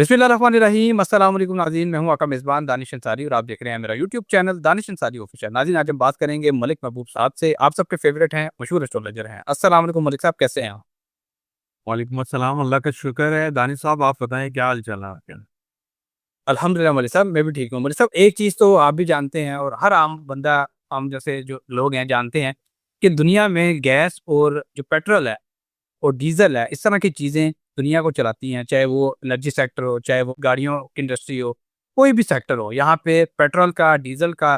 बिस्मिल्लाहिर्रहमानिर्रहीम अस्सलाम वालेकुम नाज़रीन, मैं हूं आपका मेज़बान दानिश अंसारी और आप देख रहे हैं मेरा YouTube channel Danish Ansari official. नाज़रीन, आज हम बात करेंगे मलिक महबूब साहब से। आप सबके फेवरेट हैं, मशहूर एस्ट्रोलॉजर हैं। अस्सलाम वालेकुम मलिक साहब, कैसे हैं आप? वालेकुम अस्सलाम। अल्लाह का शुक्र है। दानिश साहब, आप बताएं क्या हाल चाल है आपके? अल्हम्दुलिल्लाह मलिक साहब, मैं भी ठीक हूँ। मलिक साहब, एक चीज़ तो आप भी जानते हैं और हर आम बंदा, आम जैसे जो लोग हैं, जानते हैं कि दुनिया में गैस और जो पेट्रोल है और डीज़ल है, इस तरह की चीज़ें दुनिया को चलाती हैं। चाहे वो एनर्जी सेक्टर हो, चाहे वो गाड़ियों की इंडस्ट्री हो, कोई भी सेक्टर हो, यहाँ पे पेट्रोल का, डीज़ल का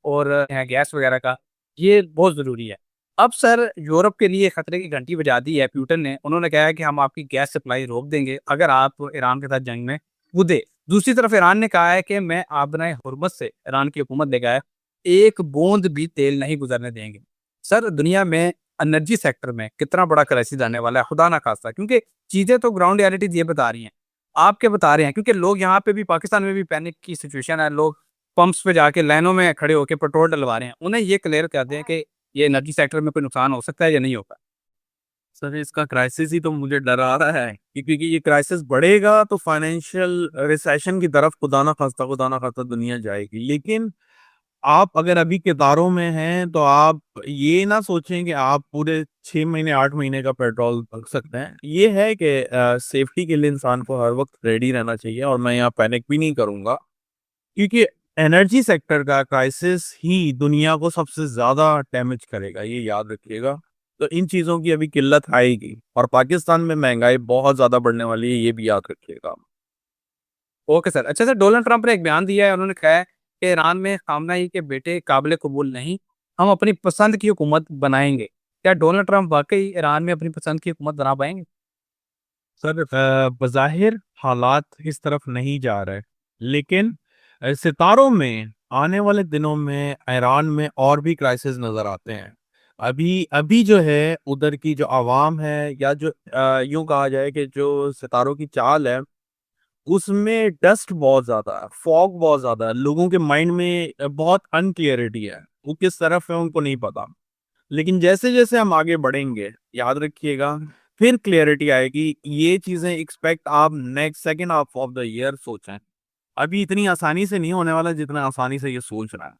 और गैस वगैरह का ये बहुत ज़रूरी है। अब सर, यूरोप के लिए खतरे की घंटी बजा दी है पुतिन ने। उन्होंने कहा है कि हम आपकी गैस सप्लाई रोक देंगे अगर आप ईरान के साथ जंग में कूदे। दूसरी तरफ ईरान ने कहा है कि मैं आबनाए हुर्मत से, ईरान की हुकूमत ने कहा है, एक बूंद भी तेल नहीं गुजरने देंगे। सर, दुनिया में एनर्जी सेक्टर में कितना बड़ा क्राइसिस आने वाला है, खुदा ना खास्ता, क्योंकि चीजें तो ग्राउंड रियलिटीज ये बता रही हैं, आप क्या बता रहे हैं? क्योंकि लोग यहाँ पे भी, पाकिस्तान में भी पैनिक की सिचुएशन है। लोग पंप्स पे जाके लाइनों में खड़े होकर पेट्रोल डलवा रहे हैं। उन्हें ये क्लियर कर दें कि ये एनर्जी सेक्टर में कोई नुकसान हो सकता है या नहीं होगा। सर, इसका क्राइसिस ही तो मुझे डरा रहा है क्योंकि ये क्राइसिस बढ़ेगा तो फाइनेंशियल रिसेशन की तरफ खुदा ना खास्ता दुनिया जाएगी। लेकिन आप अगर अभी कितारों में हैं तो आप ये ना सोचें कि आप पूरे 6 महीने 8 महीने का पेट्रोल भर सकते हैं। ये है कि सेफ्टी के लिए इंसान को हर वक्त रेडी रहना चाहिए और मैं यहाँ पैनिक भी नहीं करूंगा क्योंकि एनर्जी सेक्टर का क्राइसिस ही दुनिया को सबसे ज्यादा डैमेज करेगा, ये याद रखिएगा। तो इन चीजों की अभी किल्लत आएगी और पाकिस्तान में महंगाई बहुत ज्यादा बढ़ने वाली है, ये भी याद रखिएगा। Okay sir. अच्छा सर, डोनाल्ड ट्रंप ने एक बयान दिया है। उन्होंने कहा है कि ईरान में खामनेई के बेटे काबिल कबूल नहीं, हम अपनी पसंद की हुकूमत बनाएंगे। क्या डोनाल्ड ट्रंप वाकई ईरान में अपनी पसंद की हुकूमत बना पाएंगे? सर, बज़ाहिर हालात इस तरफ नहीं जा रहे, लेकिन सितारों में आने वाले दिनों में ईरान में और भी क्राइसिस नजर आते हैं। अभी अभी जो है उधर की जो आवाम है या जो यूं कहा जाए कि जो सितारों की चाल है, उसमें डस्ट बहुत ज्यादा है, फॉग बहुत ज्यादा है, लोगों के माइंड में बहुत अनक्लियरिटी है, वो किस तरफ है उनको नहीं पता। लेकिन जैसे जैसे हम आगे बढ़ेंगे, याद रखिएगा, फिर क्लियरिटी आएगी। ये चीजें एक्सपेक्ट आप next second half of the year सोचें। अभी इतनी आसानी से नहीं होने वाला जितना आसानी से ये सोच रहा है।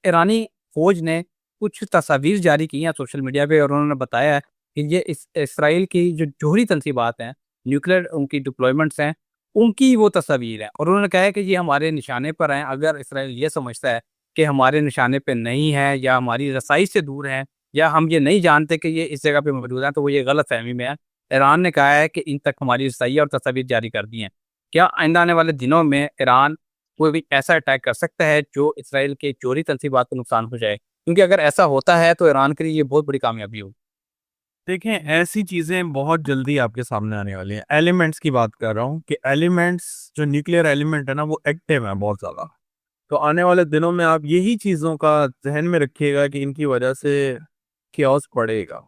ईरानी फौज ने कुछ तस्वीर जारी की हैं सोशल मीडिया पे और उन्होंने बताया है कि ये इसराइल की जो जोहरी तनसीबात हैं, न्यूक्लियर उनकी डिप्लॉयमेंट्स हैं, उनकी वो तस्वीर है। और उन्होंने कहा है कि ये हमारे निशाने पर हैं। अगर इसराइल ये समझता है कि हमारे निशाने पे नहीं है या हमारी रसाई से दूर है या हम ये नहीं जानते कि ये इस जगह पे मौजूद है, तो वो ये गलत फहमी में है। ईरान ने कहा है कि इन तक हमारी रसाई और तस्वीर जारी कर दी हैं। क्या आइंदा आने वाले दिनों में ईरान कोई भी ऐसा अटैक कर सकता है जो इसराइल के जोहरी तंसीबात को नुकसान पहुँचाए? क्योंकि अगर ऐसा होता है तो ईरान के लिए ये बहुत बड़ी कामयाबी होगी। देखें, ऐसी चीजें बहुत जल्दी आपके सामने आने वाली हैं। एलिमेंट्स की बात कर रहा हूँ कि एलिमेंट्स, जो न्यूक्लियर एलिमेंट है ना, वो एक्टिव है बहुत ज्यादा। तो आने वाले दिनों में आप यही चीजों का जहन में रखिएगा कि इनकी वजह से chaos पड़ेगा।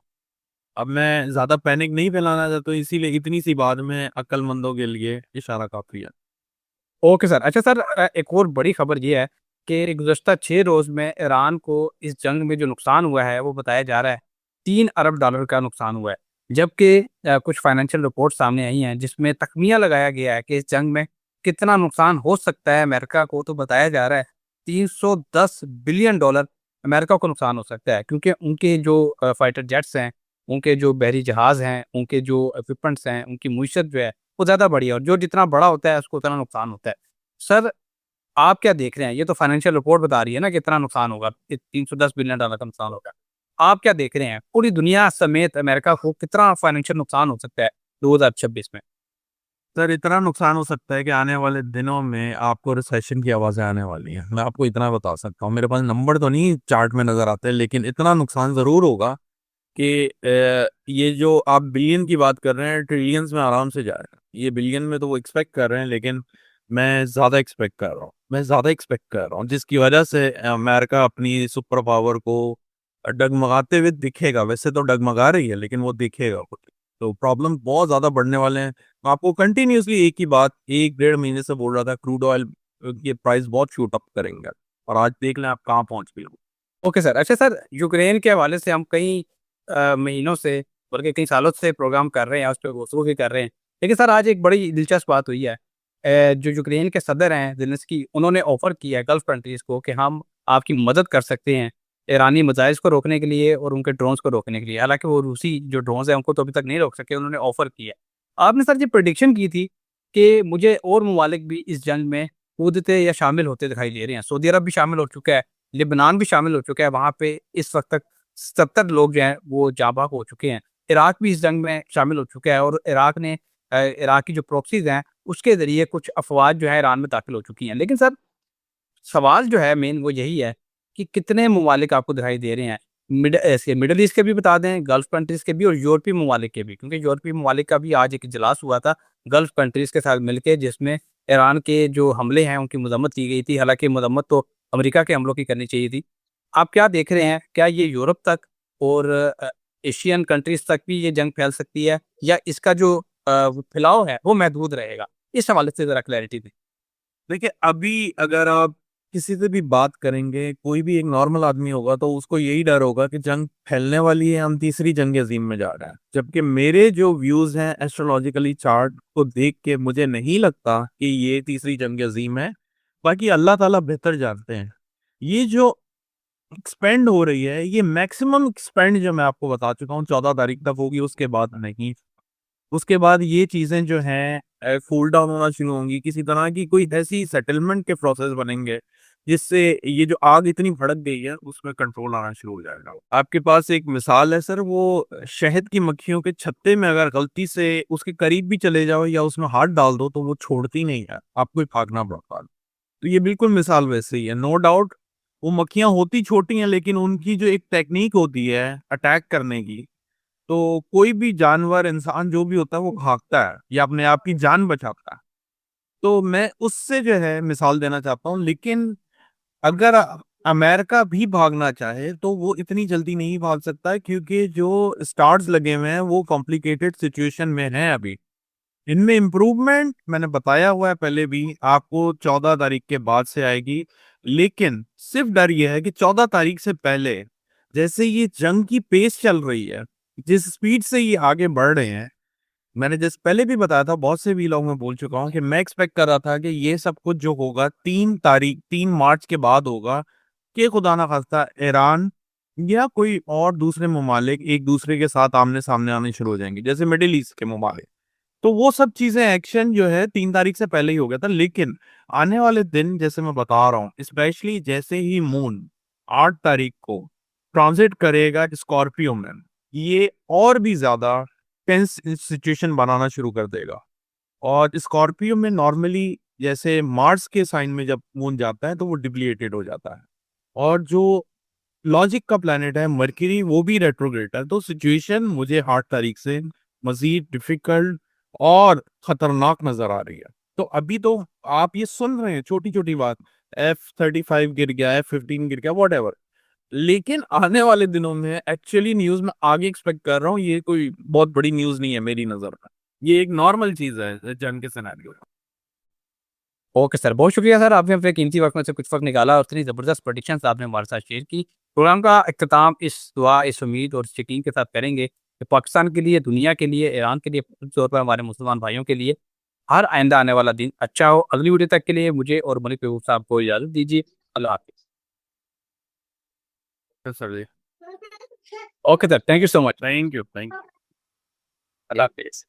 अब मैं ज्यादा पैनिक नहीं फैलाना चाहता, तो इसीलिए इतनी सी बात में अक्लमंदों के लिए इशारा काफी है। Okay sir. अच्छा सर, एक और बड़ी खबर ये है कि गुज़श्ता 6 रोज़ में ईरान को इस जंग में जो नुकसान हुआ है, वो बताया जा रहा है 3 अरब डॉलर का नुकसान हुआ है। जबकि कुछ फाइनेंशियल रिपोर्ट सामने आई हैं जिसमें तख़मीया लगाया गया है कि इस जंग में कितना नुकसान हो सकता है अमेरिका को, तो बताया जा रहा है 310 बिलियन डॉलर अमेरिका को नुकसान हो सकता है। क्योंकि उनके जो फाइटर जेट्स हैं, उनके जो बहरी जहाज़ हैं, उनके जो इक्विपमेंट्स हैं, उनकी मुईशत जो है वो ज़्यादा बड़ी है और जो जितना बड़ा होता है उसको उतना नुकसान होता है। सर, आप क्या देख रहे हैं? ये तो फाइनेंशियल रिपोर्ट बता रही है ना कि इतना नुकसान होगा, 310 बिलियन डॉलर का नुकसान होगा। आप क्या देख रहे हैं? पूरी दुनिया समेत अमेरिका को कितना फाइनेंशियल नुकसान हो सकता है 2026 में? सर, इतना नुकसान हो सकता है कि आने वाले दिनों में आपको रिसेशन की आवाजें आने वाली हैं। मैं आपको इतना बता सकता हूँ, मेरे पास नंबर तो नहीं चार्ट में नजर आते, लेकिन इतना नुकसान जरूर होगा कि ये जो आप बिलियन की बात कर रहे हैं, ट्रिलियंस में आराम से जा रहे हैं। ये बिलियन में तो वो एक्सपेक्ट कर रहे हैं, लेकिन मैं ज्यादा एक्सपेक्ट कर रहा हूँ जिसकी वजह से अमेरिका अपनी सुपर पावर को डगमगाते हुए दिखेगा। वैसे तो डगमगा रही है, लेकिन वो दिखेगा खुद। तो प्रॉब्लम बहुत ज्यादा बढ़ने वाले हैं। मैं आपको कंटिन्यूअसली एक ही बात 1 डेढ़ महीने से बोल रहा था, क्रूड ऑयल के प्राइस बहुत शूट अप करेंगे और आज देख लें आप कहाँ पहुंच गए। Okay sir. अच्छा सर, यूक्रेन के हवाले से हम कई महीनों से, बल्कि कई सालों से प्रोग्राम कर रहे हैं, उस पे गुफ्तगू भी कर रहे हैं। लेकिन सर, आज एक बड़ी दिलचस्प बात हुई है जो यूक्रेन के सदर हैं ज़ेलेंस्की, उन्होंने ऑफ़र किया है गल्फ़ कंट्रीज़ को कि हम आपकी मदद कर सकते हैं, ईरानी मिज़ाइल्स को रोकने के लिए और उनके ड्रोन्स को रोकने के लिए। हालाँकि वो रूसी जो ड्रोन्स हैं, उनको तो अभी तक नहीं रोक सके, उन्होंने ऑफ़र किया है। आपने सर ये प्रेडिक्शन की थी कि मुझे और ममालिक भी इस जंग में कूदते या शामिल होते दिखाई दे रहे हैं। सऊदी अरब भी शामिल हो चुका है, लेबनान भी शामिल हो चुका है, वहाँ पे इस वक़्त तक 70 लोग जो हैं, वो जाँ बाँग हो चुके हैं। इराक भी इस जंग में शामिल हो चुका है और इराक ने इराक की जो प्रॉक्सीज़ हैं, उसके ज़रिए कुछ अफ़वाज जो है ईरान में दाखिल हो चुकी हैं। लेकिन सर, सवाल जो है मेन वो यही है कि कितने ममालिक आपको दिखाई दे रहे हैं? ऐसे मिडल ईस्ट के भी बता दें, गल्फ़ कंट्रीज़ के भी और यूरोपीय ममालिक के भी। क्योंकि यूरोपीय ममालिक का भी आज एक इजलास हुआ था गल्फ़ कंट्रीज़ के साथ मिलके, जिसमें ईरान के जो हमले हैं, उनकी मज़म्मत की गई थी। हालाँकि मज़म्मत तो अमेरिका के हमलों की करनी चाहिए थी। आप क्या देख रहे हैं? क्या ये यूरोप तक और एशियन कंट्रीज़ तक भी ये जंग फैल सकती है या इसका जो फैलाव है, वो महदूद रहेगा? इस हवाले से ज़रा क्लैरिटी दें। देखिए, अभी अगर आप किसी से भी बात करेंगे, कोई भी एक नॉर्मल आदमी होगा तो उसको यही डर होगा कि जंग फैलने वाली है, हम तीसरी जंग अज़ीम में जा रहे हैं। जबकि मेरे जो व्यूज़ हैं एस्ट्रोलॉजिकली चार्ट को देख के मुझे नहीं लगता कि ये तीसरी जंग अज़ीम है। बाकी अल्लाह ताला बेहतर जानते हैं। ये जो एक्सपेंड हो रही है, ये मैक्सिमम एक्सपेंड जो मैं आपको बता चुका हूँ 14 तारीख तक होगी, उसके बाद नहीं। उसके बाद ये चीज़ें जो हैं कूल डाउन होना शुरू होंगी, किसी तरह की कोई ऐसी सेटलमेंट के प्रोसेस बनेंगे, जिससे ये जो आग इतनी भड़क गई है, उसमें कंट्रोल आना शुरू हो जाएगा। आपके पास एक मिसाल है सर, वो शहद की मक्खियों के छत्ते में अगर गलती से उसके करीब भी चले जाओ या उसमें हाथ डाल दो, तो वो छोड़ती नहीं है, आपको ही भागना पड़ता है। तो ये बिल्कुल मिसाल वैसे ही है, नो डाउट वो मक्खियाँ होती छोटी हैं, लेकिन उनकी जो एक टेक्नीक होती है अटैक करने की, तो कोई भी जानवर, इंसान जो भी होता है वो भागता है या अपने आप की जान बचाता है। तो मैं उससे जो है मिसाल देना चाहता हूँ, लेकिन अगर अमेरिका भी भागना चाहे तो वो इतनी जल्दी नहीं भाग सकता है, क्योंकि जो स्टार्स लगे हुए हैं वो कॉम्प्लिकेटेड सिचुएशन में हैं अभी। इनमें इम्प्रूवमेंट मैंने बताया हुआ है पहले भी, आपको 14 तारीख के बाद से आएगी। लेकिन सिर्फ डर ये है कि 14 तारीख से पहले जैसे ये जंग की पेस चल रही है, जिस स्पीड से ये आगे बढ़ रहे हैं, मैंने जैसे पहले भी बताया था, बहुत से व्लॉग में बोल चुका हूँ कि मैं एक्सपेक्ट कर रहा था कि ये सब कुछ जो होगा 3 मार्च के बाद होगा, कि खुदा ना खास्ता ईरान या कोई और दूसरे ममालिक एक दूसरे के साथ आमने सामने आने शुरू हो जाएंगे, जैसे मिडिल ईस्ट के ममालिक। तो वो सब चीज़ें एक्शन जो है 3 तारीख से पहले ही हो गया था। लेकिन आने वाले दिन जैसे मैं बता रहा हूँ, स्पेशली जैसे ही मून 8 तारीख को ट्रांज़िट करेगा स्कॉर्पियो में, ये और भी ज़्यादा टेंस सिचुएशन बनाना शुरू कर देगा। और स्कॉर्पियो में नॉर्मली जैसे मार्स के साइन में जब मून जाता है तो वो डिप्लीटेड हो जाता है। और जो लॉजिक का प्लैनेट है मरकरी, वो भी रेट्रोग्रेड है। तो सिचुएशन मुझे 8 तारीख से मज़ीद डिफ़िकल्ट और ख़तरनाक नज़र आ रही है। तो अभी तो आप ये सुन रहे हैं छोटी-छोटी बात, F-35 गिर गया, F-15 गिर गया, व्हाटएवर। लेकिन आने वाले दिनों में एक्चुअली न्यूज़ में आगे एक्सपेक्ट कर रहा हूँ, ये कोई बहुत बड़ी न्यूज़ नहीं है मेरी नज़र में। ये एक नॉर्मल चीज़ है जंग के सिनेरियो में। ओके सर, बहुत शुक्रिया सर, आपने अपने कीमती वक़्त में से कुछ वक़्त निकाला और इतनी ज़बरदस्त प्रेडिक्शंस आपने हमारे साथ शेयर की। प्रोग्राम का इख्तिताम इस दुआ, इस उम्मीद और इस यकीन के साथ करेंगे कि पाकिस्तान के लिए, दुनिया के लिए, ईरान के लिए, ख़ास तौर पर हमारे मुसलमान भाइयों के लिए हर आइंदा आने वाला दिन अच्छा हो। अगली वीडियो तक के लिए मुझे और मलिक महबूब साहब को इजाज़त दीजिए। अल्लाह हाफ़िज़। Sir ji, okay sir, thank you so much. Thank you, thank Allah हाफ़िज़।